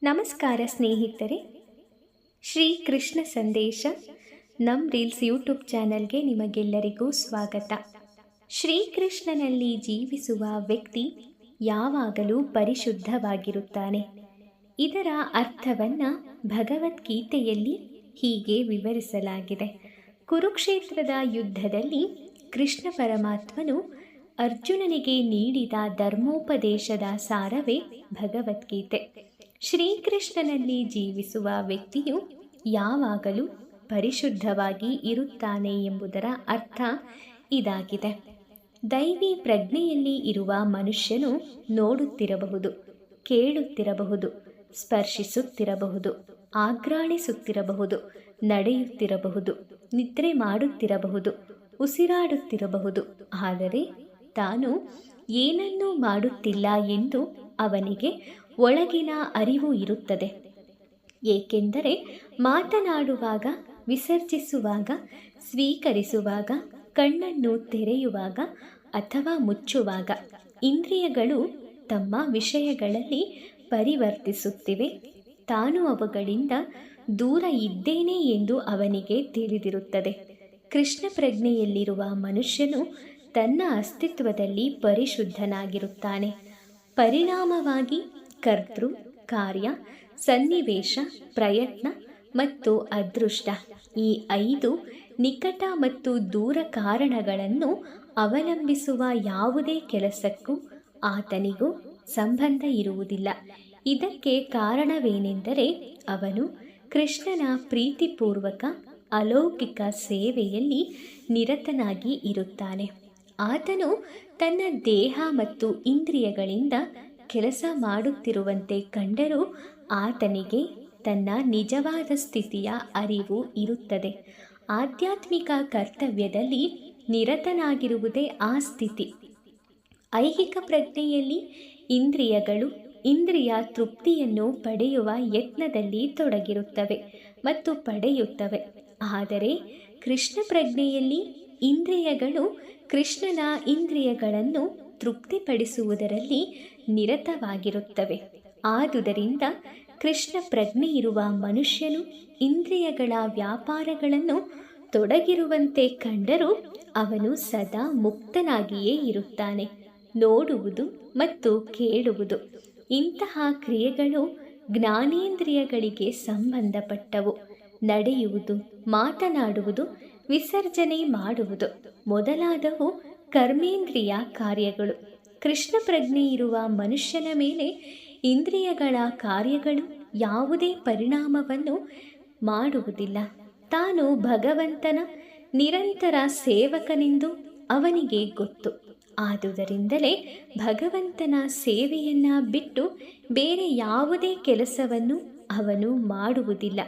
ನಮಸ್ಕಾರ ಸ್ನೇಹಿತರೆ, ಶ್ರೀ ಕೃಷ್ಣ ಸಂದೇಶ ನಮ್ಮ ರೀಲ್ಸ್ ಯೂಟ್ಯೂಬ್ ಚಾನಲ್ಗೆ ನಿಮಗೆಲ್ಲರಿಗೂ ಸ್ವಾಗತ. ಶ್ರೀಕೃಷ್ಣನಲ್ಲಿ ಜೀವಿಸುವ ವ್ಯಕ್ತಿ ಯಾವಾಗಲೂ ಪರಿಶುದ್ಧವಾಗಿರುತ್ತಾನೆ. ಇದರ ಅರ್ಥವನ್ನು ಭಗವದ್ಗೀತೆಯಲ್ಲಿ ಹೀಗೆ ವಿವರಿಸಲಾಗಿದೆ. ಕುರುಕ್ಷೇತ್ರದ ಯುದ್ಧದಲ್ಲಿ ಕೃಷ್ಣ ಪರಮಾತ್ಮನು ಅರ್ಜುನನಿಗೆ ನೀಡಿದ ಧರ್ಮೋಪದೇಶದ ಸಾರವೇ ಭಗವದ್ಗೀತೆ. ಶ್ರೀಕೃಷ್ಣನಲ್ಲಿ ಜೀವಿಸುವ ವ್ಯಕ್ತಿಯು ಯಾವಾಗಲೂ ಪರಿಶುದ್ಧವಾಗಿ ಇರುತ್ತಾನೆ ಎಂಬುದರ ಅರ್ಥ ಇದಾಗಿದೆ. ದೈವಿ ಪ್ರಜ್ಞೆಯಲ್ಲಿ ಇರುವ ಮನುಷ್ಯನು ನೋಡುತ್ತಿರಬಹುದು, ಕೇಳುತ್ತಿರಬಹುದು, ಸ್ಪರ್ಶಿಸುತ್ತಿರಬಹುದು, ಆಘ್ರಾಣಿಸುತ್ತಿರಬಹುದು, ನಡೆಯುತ್ತಿರಬಹುದು, ನಿದ್ರೆ ಮಾಡುತ್ತಿರಬಹುದು, ಉಸಿರಾಡುತ್ತಿರಬಹುದು. ಆದರೆ ತಾನು ಏನನ್ನೂ ಮಾಡುತ್ತಿಲ್ಲ ಎಂದು ಅವನಿಗೆ ಒಳಗಿನ ಅರಿವು ಇರುತ್ತದೆ. ಏಕೆಂದರೆ ಮಾತನಾಡುವಾಗ, ವಿಸರ್ಜಿಸುವಾಗ, ಸ್ವೀಕರಿಸುವಾಗ, ಕಣ್ಣನ್ನು ತೆರೆಯುವಾಗ ಅಥವಾ ಮುಚ್ಚುವಾಗ ಇಂದ್ರಿಯಗಳು ತಮ್ಮ ವಿಷಯಗಳಲ್ಲಿ ಪರಿವರ್ತಿಸುತ್ತಿವೆ. ತಾನು ಅವುಗಳಿಂದ ದೂರ ಇದ್ದೇನೆ ಎಂದು ಅವನಿಗೆ ತಿಳಿದಿರುತ್ತದೆ. ಕೃಷ್ಣ ಪ್ರಜ್ಞೆಯಲ್ಲಿರುವ ಮನುಷ್ಯನು ತನ್ನ ಅಸ್ತಿತ್ವದಲ್ಲಿ ಪರಿಶುದ್ಧನಾಗಿರುತ್ತಾನೆ. ಪರಿಣಾಮವಾಗಿ ಕರ್ತೃ, ಕಾರ್ಯ, ಸನ್ನಿವೇಶ, ಪ್ರಯತ್ನ ಮತ್ತು ಅದೃಷ್ಟ ಈ 5 ನಿಕಟ ಮತ್ತು ದೂರ ಕಾರಣಗಳನ್ನು ಅವಲಂಬಿಸುವ ಯಾವುದೇ ಕೆಲಸಕ್ಕೂ ಆತನಿಗೂ ಸಂಬಂಧ ಇರುವುದಿಲ್ಲ. ಇದಕ್ಕೆ ಕಾರಣವೇನೆಂದರೆ ಅವನು ಕೃಷ್ಣನ ಪ್ರೀತಿಪೂರ್ವಕ ಅಲೌಕಿಕ ಸೇವೆಯಲ್ಲಿ ನಿರತನಾಗಿ ಇರುತ್ತಾನೆ. ಆತನು ತನ್ನ ದೇಹ ಮತ್ತು ಇಂದ್ರಿಯಗಳಿಂದ ಕೆಲಸ ಮಾಡುತ್ತಿರುವಂತೆ ಕಂಡರೂ ಆತನಿಗೆ ತನ್ನ ನಿಜವಾದ ಸ್ಥಿತಿಯ ಅರಿವು ಇರುತ್ತದೆ. ಆಧ್ಯಾತ್ಮಿಕ ಕರ್ತವ್ಯದಲ್ಲಿ ನಿರತನಾಗಿರುವುದೇ ಆ ಸ್ಥಿತಿ. ಐಹಿಕ ಪ್ರಜ್ಞೆಯಲ್ಲಿ ಇಂದ್ರಿಯಗಳು ಇಂದ್ರಿಯ ತೃಪ್ತಿಯನ್ನು ಪಡೆಯುವ ಯತ್ನದಲ್ಲಿ ತೊಡಗಿರುತ್ತವೆ ಮತ್ತು ಪಡೆಯುತ್ತವೆ. ಆದರೆ ಕೃಷ್ಣ ಪ್ರಜ್ಞೆಯಲ್ಲಿ ಇಂದ್ರಿಯಗಳು ಕೃಷ್ಣನ ಇಂದ್ರಿಯಗಳನ್ನು ತೃಪ್ತಿಪಡಿಸುವುದರಲ್ಲಿ ನಿರತವಾಗಿರುತ್ತವೆ. ಆದುದರಿಂದ ಕೃಷ್ಣ ಪ್ರಜ್ಞೆ ಇರುವ ಮನುಷ್ಯನು ಇಂದ್ರಿಯಗಳ ವ್ಯಾಪಾರಗಳನ್ನು ತೊಡಗಿರುವಂತೆ ಕಂಡರೂ ಅವನು ಸದಾ ಮುಕ್ತನಾಗಿಯೇ ಇರುತ್ತಾನೆ. ನೋಡುವುದು ಮತ್ತು ಕೇಳುವುದು ಇಂತಹ ಕ್ರಿಯೆಗಳು ಜ್ಞಾನೇಂದ್ರಿಯಗಳಿಗೆ ಸಂಬಂಧಪಟ್ಟವು. ನಡೆಯುವುದು, ಮಾತನಾಡುವುದು, ವಿಸರ್ಜನೆ ಮಾಡುವುದು ಮೊದಲಾದವು ಕರ್ಮೇಂದ್ರಿಯ ಕಾರ್ಯಗಳು. ಕೃಷ್ಣ ಪ್ರಜ್ಞೆ ಇರುವ ಮನುಷ್ಯನ ಮೇಲೆ ಇಂದ್ರಿಯಗಳ ಕಾರ್ಯಗಳು ಯಾವುದೇ ಪರಿಣಾಮವನ್ನು ಮಾಡುವುದಿಲ್ಲ. ತಾನು ಭಗವಂತನ ನಿರಂತರ ಸೇವಕನೆಂದು ಅವನಿಗೆ ಗೊತ್ತು. ಆದುದರಿಂದಲೇ ಭಗವಂತನ ಸೇವೆಯನ್ನು ಬಿಟ್ಟು ಬೇರೆ ಯಾವುದೇ ಕೆಲಸವನ್ನು ಅವನು ಮಾಡುವುದಿಲ್ಲ.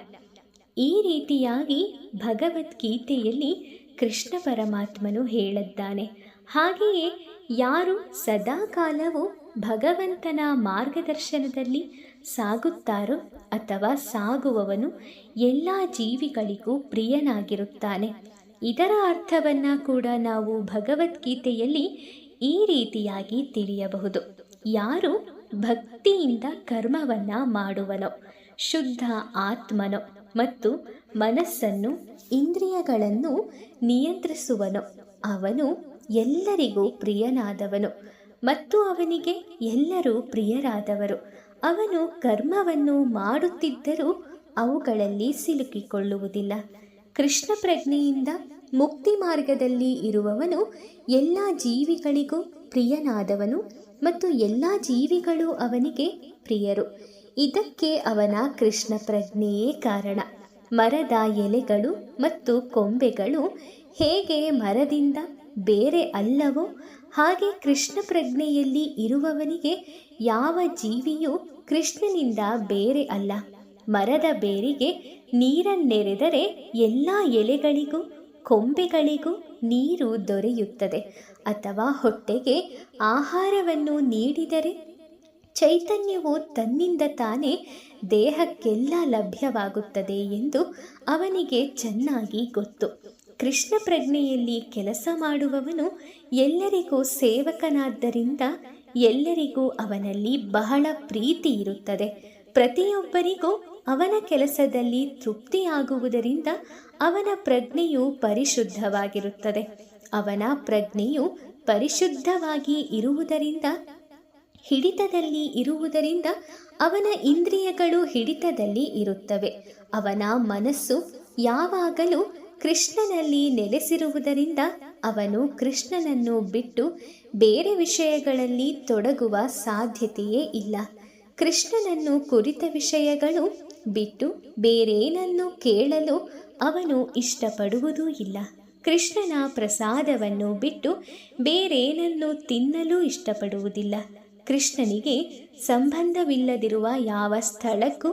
ಈ ರೀತಿಯಾಗಿ ಭಗವದ್ಗೀತೆಯಲ್ಲಿ ಕೃಷ್ಣ ಪರಮಾತ್ಮನು ಹೇಳಿದ್ದಾನೆ. ಹಾಗೆಯೇ ಯಾರು ಸದಾಕಾಲವೂ ಭಗವಂತನ ಮಾರ್ಗದರ್ಶನದಲ್ಲಿ ಸಾಗುತ್ತಾರೋ ಅಥವಾ ಸಾಗುವವನು ಎಲ್ಲ ಜೀವಿಗಳಿಗೂ ಪ್ರಿಯನಾಗಿರುತ್ತಾನೆ. ಇದರ ಅರ್ಥವನ್ನು ಕೂಡ ನಾವು ಭಗವದ್ಗೀತೆಯಲ್ಲಿ ಈ ರೀತಿಯಾಗಿ ತಿಳಿಯಬಹುದು. ಯಾರು ಭಕ್ತಿಯಿಂದ ಕರ್ಮವನ್ನು ಮಾಡುವನೋ, ಶುದ್ಧ ಆತ್ಮನೋ ಮತ್ತು ಮನಸ್ಸನ್ನು, ಇಂದ್ರಿಯಗಳನ್ನು ನಿಯಂತ್ರಿಸುವನೋ ಅವನು ಎಲ್ಲರಿಗೂ ಪ್ರಿಯನಾದವನು ಮತ್ತು ಅವನಿಗೆ ಎಲ್ಲರೂ ಪ್ರಿಯರಾದವರು. ಅವನು ಕರ್ಮವನ್ನು ಮಾಡುತ್ತಿದ್ದರೂ ಅವುಗಳಲ್ಲಿ ಸಿಲುಕಿಕೊಳ್ಳುವುದಿಲ್ಲ. ಕೃಷ್ಣ ಪ್ರಜ್ಞೆಯಿಂದ ಮುಕ್ತಿ ಮಾರ್ಗದಲ್ಲಿ ಇರುವವನು ಎಲ್ಲ ಜೀವಿಗಳಿಗೂ ಪ್ರಿಯನಾದವನು ಮತ್ತು ಎಲ್ಲ ಜೀವಿಗಳು ಅವನಿಗೆ ಪ್ರಿಯರು. ಇದಕ್ಕೆ ಅವನ ಕೃಷ್ಣ ಪ್ರಜ್ಞೆಯೇ ಕಾರಣ. ಮರದ ಎಲೆಗಳು ಮತ್ತು ಕೊಂಬೆಗಳು ಹೇಗೆ ಮರದಿಂದ ಬೇರೆ ಅಲ್ಲವೋ ಹಾಗೆ ಕೃಷ್ಣ ಪ್ರಜ್ಞೆಯಲ್ಲಿ ಇರುವವನಿಗೆ ಯಾವ ಜೀವಿಯೂ ಕೃಷ್ಣನಿಂದ ಬೇರೆ ಅಲ್ಲ. ಮರದ ಬೇರಿಗೆ ನೀರನ್ನೆರೆದರೆ ಎಲ್ಲ ಎಲೆಗಳಿಗೂ ಕೊಂಬೆಗಳಿಗೂ ನೀರು ದೊರೆಯುತ್ತದೆ. ಅಥವಾ ಹೊಟ್ಟೆಗೆ ಆಹಾರವನ್ನು ನೀಡಿದರೆ ಚೈತನ್ಯವು ತನ್ನಿಂದ ತಾನೇ ದೇಹಕ್ಕೆಲ್ಲ ಲಭ್ಯವಾಗುತ್ತದೆ ಎಂದು ಅವನಿಗೆ ಚೆನ್ನಾಗಿ ಗೊತ್ತು. ಕೃಷ್ಣ ಪ್ರಜ್ಞೆಯಲ್ಲಿ ಕೆಲಸ ಮಾಡುವವನು ಎಲ್ಲರಿಗೂ ಸೇವಕನಾದ್ದರಿಂದ ಎಲ್ಲರಿಗೂ ಅವನಲ್ಲಿ ಬಹಳ ಪ್ರೀತಿ ಇರುತ್ತದೆ. ಪ್ರತಿಯೊಬ್ಬರಿಗೂ ಅವನ ಕೆಲಸದಲ್ಲಿ ತೃಪ್ತಿಯಾಗುವುದರಿಂದ ಅವನ ಪ್ರಜ್ಞೆಯು ಪರಿಶುದ್ಧವಾಗಿರುತ್ತದೆ. ಅವನ ಪ್ರಜ್ಞೆಯು ಪರಿಶುದ್ಧವಾಗಿ ಇರುವುದರಿಂದ ಅವನ ಇಂದ್ರಿಯಗಳು ಹಿಡಿತದಲ್ಲಿ ಇರುತ್ತವೆ. ಅವನ ಮನಸ್ಸು ಯಾವಾಗಲೂ ಕೃಷ್ಣನಲ್ಲಿ ನೆಲೆಸಿರುವುದರಿಂದ ಅವನು ಕೃಷ್ಣನನ್ನು ಬಿಟ್ಟು ಬೇರೆ ವಿಷಯಗಳಲ್ಲಿ ತೊಡಗುವ ಸಾಧ್ಯತೆಯೇ ಇಲ್ಲ. ಕೃಷ್ಣನನ್ನು ಕುರಿತ ವಿಷಯಗಳು ಬಿಟ್ಟು ಬೇರೇನನ್ನು ಕೇಳಲು ಅವನು ಇಷ್ಟಪಡುವುದೂ ಇಲ್ಲ. ಕೃಷ್ಣನ ಪ್ರಸಾದವನ್ನು ಬಿಟ್ಟು ಬೇರೇನನ್ನು ತಿನ್ನಲು ಇಷ್ಟಪಡುವುದಿಲ್ಲ. ಕೃಷ್ಣನಿಗೆ ಸಂಬಂಧವಿಲ್ಲದಿರುವ ಯಾವ ಸ್ಥಳಕ್ಕೂ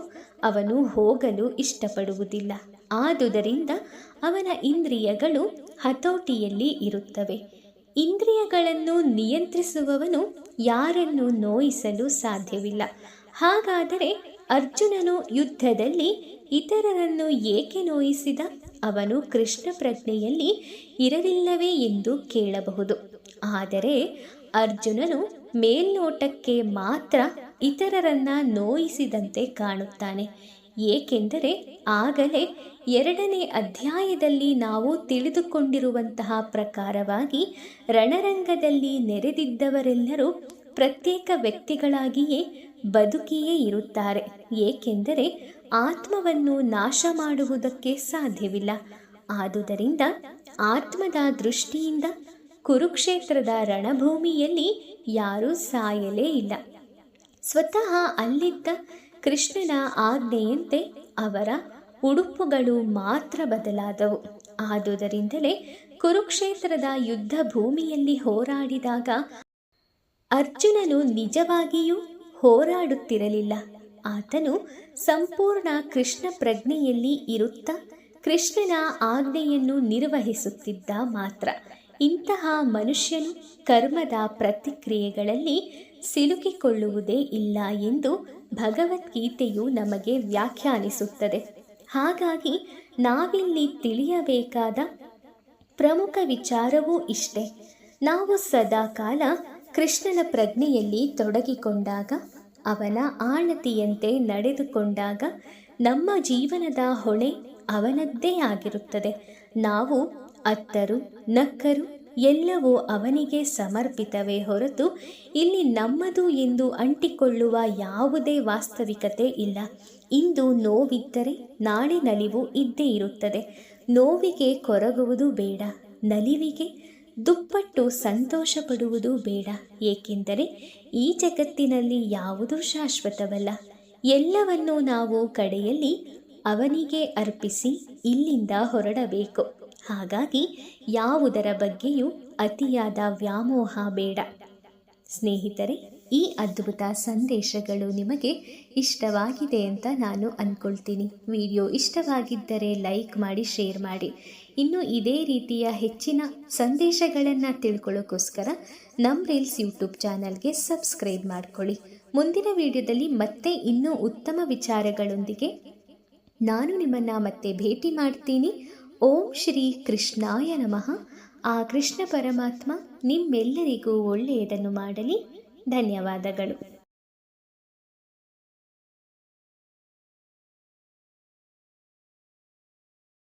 ಅವನು ಹೋಗಲು ಇಷ್ಟಪಡುವುದಿಲ್ಲ. ಆದುದರಿಂದ ಅವನ ಇಂದ್ರಿಯಗಳು ಹತೋಟಿಯಲ್ಲಿ ಇರುತ್ತವೆ. ಇಂದ್ರಿಯಗಳನ್ನು ನಿಯಂತ್ರಿಸುವವನು ಯಾರನ್ನು ನೋಯಿಸಲು ಸಾಧ್ಯವಿಲ್ಲ. ಹಾಗಾದರೆ ಅರ್ಜುನನು ಯುದ್ಧದಲ್ಲಿ ಇತರರನ್ನು ಏಕೆ ನೋಯಿಸಿದ? ಅವನು ಕೃಷ್ಣ ಪ್ರಜ್ಞೆಯಲ್ಲಿ ಇರಲಿಲ್ಲವೇ ಎಂದು ಕೇಳಬಹುದು. ಆದರೆ ಅರ್ಜುನನು ಮೇಲ್ನೋಟಕ್ಕೆ ಮಾತ್ರ ಇತರರನ್ನ ನೋಯಿಸಿದಂತೆ ಕಾಣುತ್ತಾನೆ. ಏಕೆಂದರೆ ಆಗಲೇ 2ನೇ ಅಧ್ಯಾಯದಲ್ಲಿ ನಾವು ತಿಳಿದುಕೊಂಡಿರುವಂತಹ ಪ್ರಕಾರವಾಗಿ ರಣರಂಗದಲ್ಲಿ ನೆರೆದಿದ್ದವರೆಲ್ಲರೂ ಪ್ರತ್ಯೇಕ ವ್ಯಕ್ತಿಗಳಾಗಿಯೇ ಬದುಕಿಯೇ ಇರುತ್ತಾರೆ. ಏಕೆಂದರೆ ಆತ್ಮವನ್ನು ನಾಶ ಮಾಡುವುದಕ್ಕೆ ಸಾಧ್ಯವಿಲ್ಲ. ಆದುದರಿಂದ ಆತ್ಮದ ದೃಷ್ಟಿಯಿಂದ ಕುರುಕ್ಷೇತ್ರದ ರಣಭೂಮಿಯಲ್ಲಿ ಯಾರೂ ಸಾಯಲೇ ಇಲ್ಲ. ಸ್ವತಃ ಅಲ್ಲಿದ್ದ ಕೃಷ್ಣನ ಆಜ್ಞೆಯಂತೆ ಅವರ ಉಡುಪುಗಳು ಮಾತ್ರ ಬದಲಾದವು. ಆದುದರಿಂದಲೇ ಕುರುಕ್ಷೇತ್ರದ ಯುದ್ಧ ಭೂಮಿಯಲ್ಲಿ ಹೋರಾಡಿದಾಗ ಅರ್ಜುನನು ನಿಜವಾಗಿಯೂ ಹೋರಾಡುತ್ತಿರಲಿಲ್ಲ. ಆತನು ಸಂಪೂರ್ಣ ಕೃಷ್ಣ ಪ್ರಜ್ಞೆಯಲ್ಲಿ ಇರುತ್ತಾ ಕೃಷ್ಣನ ಆಜ್ಞೆಯನ್ನು ನಿರ್ವಹಿಸುತ್ತಿದ್ದ ಮಾತ್ರ. ಇಂತಹ ಮನುಷ್ಯನು ಕರ್ಮದ ಪ್ರತಿಕ್ರಿಯೆಗಳಲ್ಲಿ ಸಿಲುಕಿಕೊಳ್ಳುವುದೇ ಇಲ್ಲ ಎಂದು ಭಗವದ್ಗೀತೆಯು ನಮಗೆ ವ್ಯಾಖ್ಯಾನಿಸುತ್ತದೆ. ಹಾಗಾಗಿ ನಾವಿಲ್ಲಿ ತಿಳಿಯಬೇಕಾದ ಪ್ರಮುಖ ವಿಚಾರವೂ ಇಷ್ಟೇ. ನಾವು ಸದಾಕಾಲ ಕೃಷ್ಣನ ಪ್ರಜ್ಞೆಯಲ್ಲಿ ತೊಡಗಿಕೊಂಡಾಗ, ಅವನ ಆಣತಿಯಂತೆ ನಡೆದುಕೊಂಡಾಗ ನಮ್ಮ ಜೀವನದ ಹೊಣೆ ಅವನದ್ದೇ ಆಗಿರುತ್ತದೆ. ನಾವು ಅತ್ತರು ನಕ್ಕರು ಎಲ್ಲವೂ ಅವನಿಗೆ ಸಮರ್ಪಿತವೇ ಹೊರತು ಇಲ್ಲಿ ನಮ್ಮದು ಎಂದು ಅಂಟಿಕೊಳ್ಳುವ ಯಾವುದೇ ವಾಸ್ತವಿಕತೆ ಇಲ್ಲ. ಇಂದು ನೋವಿದ್ದರೆ ನಾಳೆ ನಲಿವು ಇದ್ದೇ ಇರುತ್ತದೆ. ನೋವಿಗೆ ಕೊರಗುವುದು ಬೇಡ, ನಲಿವಿಗೆ ದುಪ್ಪಟ್ಟು ಸಂತೋಷ ಪಡುವುದು ಬೇಡ. ಏಕೆಂದರೆ ಈ ಜಗತ್ತಿನಲ್ಲಿ ಯಾವುದೂ ಶಾಶ್ವತವಲ್ಲ. ಎಲ್ಲವನ್ನೂ ನಾವು ಕಡೆಯಲ್ಲಿ ಅವನಿಗೆ ಅರ್ಪಿಸಿ ಇಲ್ಲಿಂದ ಹೊರಡಬೇಕು. ಹಾಗಾಗಿ ಯಾವುದರ ಬಗ್ಗೆಯೂ ಅತಿಯಾದ ವ್ಯಾಮೋಹ ಬೇಡ. ಸ್ನೇಹಿತರೆ, ಈ ಅದ್ಭುತ ಸಂದೇಶಗಳು ನಿಮಗೆ ಇಷ್ಟವಾಗಿದೆ ಅಂತ ನಾನು ಅಂದ್ಕೊಳ್ತೀನಿ. ವಿಡಿಯೋ ಇಷ್ಟವಾಗಿದ್ದರೆ ಲೈಕ್ ಮಾಡಿ, ಶೇರ್ ಮಾಡಿ. ಇನ್ನು ಇದೇ ರೀತಿಯ ಹೆಚ್ಚಿನ ಸಂದೇಶಗಳನ್ನು ತಿಳ್ಕೊಳ್ಳೋಕ್ಕೋಸ್ಕರ ನಮ್ಮ ರೀಲ್ಸ್ ಯೂಟ್ಯೂಬ್ ಚಾನಲ್ಗೆ ಸಬ್ಸ್ಕ್ರೈಬ್ ಮಾಡ್ಕೊಳ್ಳಿ. ಮುಂದಿನ ವಿಡಿಯೋದಲ್ಲಿ ಮತ್ತೆ ಇನ್ನೂ ಉತ್ತಮ ವಿಚಾರಗಳೊಂದಿಗೆ ನಾನು ನಿಮ್ಮನ್ನು ಮತ್ತೆ ಭೇಟಿ ಮಾಡ್ತೀನಿ. ಓಂ ಶ್ರೀ ಕೃಷ್ಣಾಯ ನಮಃ. ಆ ಕೃಷ್ಣ ಪರಮಾತ್ಮ ನಿಮ್ಮೆಲ್ಲರಿಗೂ ಒಳ್ಳೆಯದನ್ನು ಮಾಡಲಿ. ಧನ್ಯವಾದಗಳು.